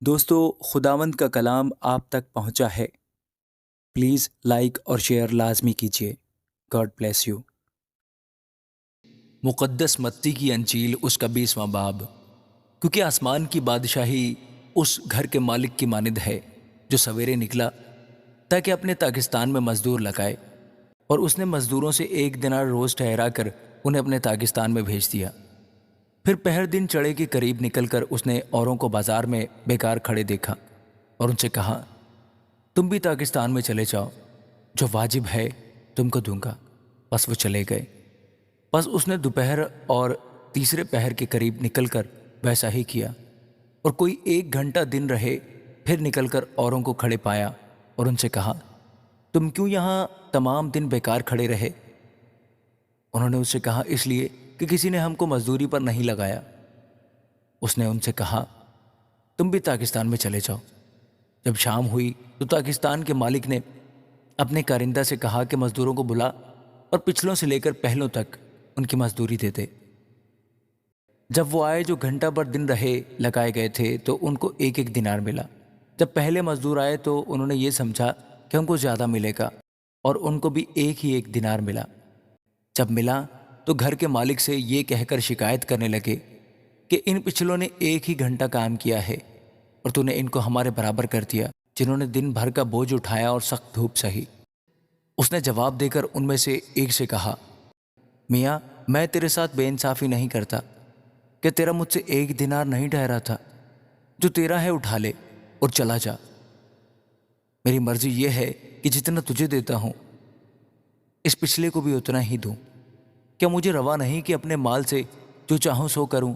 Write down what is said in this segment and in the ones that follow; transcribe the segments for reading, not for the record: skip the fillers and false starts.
دوستو، خداوند کا کلام آپ تک پہنچا ہے۔ پلیز لائک اور شیئر لازمی کیجیے۔ God bless you. مقدس متی کی انجیل اس کا 20واں باب۔ کیونکہ آسمان کی بادشاہی اس گھر کے مالک کی مانند ہے جو سویرے نکلا تاکہ اپنے تاکستان میں مزدور لگائے، اور اس نے مزدوروں سے 1 دینار روز ٹھہرا کر انہیں اپنے تاکستان میں بھیج دیا۔ پھر پہر دن چڑھے کے قریب نکل کر اس نے اوروں کو بازار میں بیکار کھڑے دیکھا اور ان سے کہا، تم بھی تاکستان میں چلے جاؤ، جو واجب ہے تم کو دوں گا۔ بس وہ چلے گئے۔ بس اس نے دوپہر اور تیسرے پہر کے قریب نکل کر ویسا ہی کیا، اور کوئی 1 گھنٹہ دن رہے پھر نکل کر اوروں کو کھڑے پایا اور ان سے کہا، تم کیوں یہاں تمام دن بیکار کھڑے رہے؟ انہوں نے اس سے کہا، اس لیے کہ کسی نے ہم کو مزدوری پر نہیں لگایا۔ اس نے ان سے کہا، تم بھی تاکستان میں چلے جاؤ۔ جب شام ہوئی تو تاکستان کے مالک نے اپنے کارندہ سے کہا کہ مزدوروں کو بلا اور پچھلوں سے لے کر پہلوں تک ان کی مزدوری دے دے۔ جب وہ آئے جو گھنٹہ بھر دن رہے لگائے گئے تھے تو ان کو 1 دینار ملا۔ جب پہلے مزدور آئے تو انہوں نے یہ سمجھا کہ ہم کو زیادہ ملے گا، اور ان کو بھی 1 دینار ملا۔ جب ملا تو گھر کے مالک سے یہ کہہ کر شکایت کرنے لگے کہ ان پچھلوں نے 1 گھنٹہ کام کیا ہے اور تو نے ان کو ہمارے برابر کر دیا، جنہوں نے دن بھر کا بوجھ اٹھایا اور سخت دھوپ سہی۔ اس نے جواب دے کر ان میں سے ایک سے کہا، میاں، میں تیرے ساتھ بے انصافی نہیں کرتا کہ تیرا مجھ سے 1 دینار نہیں ٹھہرا تھا؟ جو تیرا ہے اٹھا لے اور چلا جا۔ میری مرضی یہ ہے کہ جتنا تجھے دیتا ہوں اس پچھلے کو بھی اتنا ہی دوں۔ کیا مجھے روا نہیں کہ اپنے مال سے جو چاہوں سو کروں،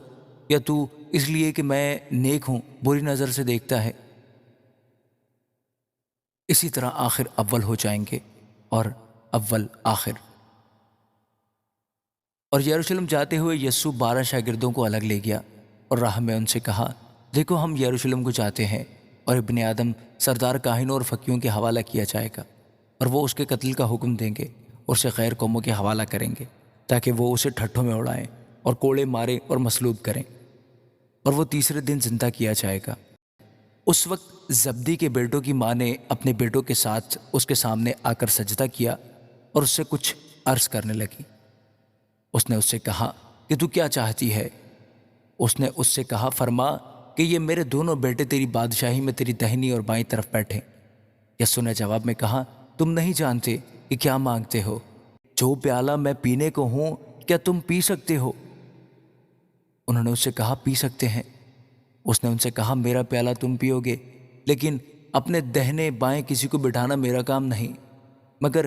یا تو اس لیے کہ میں نیک ہوں بری نظر سے دیکھتا ہے؟ اسی طرح آخر اول ہو جائیں گے اور اول آخر۔ اور یروشلم جاتے ہوئے یسوع 12 شاگردوں کو الگ لے گیا اور راہ میں ان سے کہا، دیکھو ہم یروشلم کو جاتے ہیں، اور ابن آدم سردار کاہنوں اور فقیہوں کے حوالہ کیا جائے گا، اور وہ اس کے قتل کا حکم دیں گے اور اسے غیر قوموں کے حوالہ کریں گے تاکہ وہ اسے ٹھٹھوں میں اڑائیں اور کوڑے ماریں اور مصلوب کریں، اور وہ تیسرے دن زندہ کیا جائے گا۔ اس وقت زبدی کے بیٹوں کی ماں نے اپنے بیٹوں کے ساتھ اس کے سامنے آ کر سجدہ کیا اور اس سے کچھ عرض کرنے لگی۔ اس نے اس سے کہا کہ تو کیا چاہتی ہے؟ اس نے اس سے کہا، فرما کہ یہ میرے دونوں بیٹے تیری بادشاہی میں تیری دہنی اور بائیں طرف بیٹھیں۔ یسوع نے جواب میں کہا، تم نہیں جانتے کہ کیا مانگتے ہو۔ جو پیالہ میں پینے کو ہوں کیا تم پی سکتے ہو؟ انہوں نے اس سے کہا، پی سکتے ہیں۔ اس نے ان سے کہا، میرا پیالہ تم پیو گے، لیکن اپنے دہنے بائیں کسی کو بٹھانا میرا کام نہیں، مگر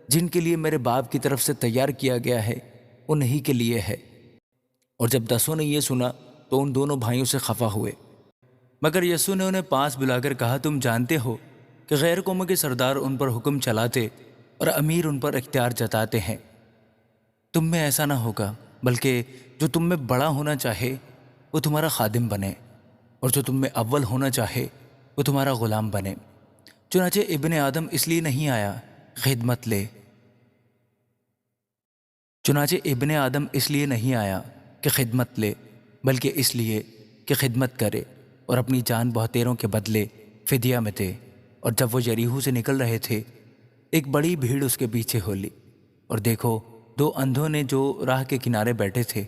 جن کے لیے میرے باپ کی طرف سے تیار کیا گیا ہے انہی کے لیے ہے۔ اور جب 10 نے یہ سنا تو ان دونوں بھائیوں سے خفا ہوئے۔ مگر یسوع نے انہیں پاس بلا کر کہا، تم جانتے ہو کہ غیر قوموں کے سردار ان پر حکم چلاتے اور امیر ان پر اختیار جتاتے ہیں۔ تم میں ایسا نہ ہوگا، بلکہ جو تم میں بڑا ہونا چاہے وہ تمہارا خادم بنے، اور جو تم میں اول ہونا چاہے وہ تمہارا غلام بنے۔ چنانچہ ابن آدم اس لیے نہیں آیا کہ خدمت لے، بلکہ اس لیے کہ خدمت کرے اور اپنی جان بہتیروں کے بدلے فدیہ میں دے۔ اور جب وہ یریحو سے نکل رہے تھے، ایک بڑی بھیڑ اس کے پیچھے ہو لی، اور دیکھو 2 اندھوں نے جو راہ کے کنارے بیٹھے تھے،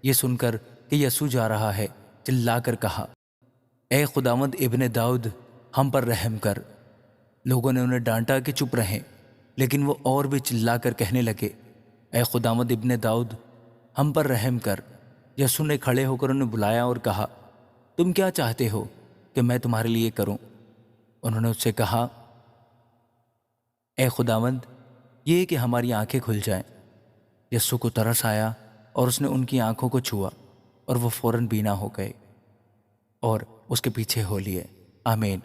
یہ سن کر کہ یسوع جا رہا ہے، چلا کر کہا، اے خداوند ابن داؤد، ہم پر رحم کر۔ لوگوں نے انہیں ڈانٹا کہ چپ رہیں، لیکن وہ اور بھی چلا کر کہنے لگے، اے خداوند ابن داؤد، ہم پر رحم کر۔ یسوع نے کھڑے ہو کر انہیں بلایا اور کہا، تم کیا چاہتے ہو کہ میں تمہارے لیے کروں؟ انہوں نے اس سے کہا، اے خداوند، یہ کہ ہماری آنکھیں کھل جائیں۔ یسوع کو ترس آیا اور اس نے ان کی آنکھوں کو چھوا، اور وہ فوراً بینا ہو گئے اور اس کے پیچھے ہو لیے۔ آمین۔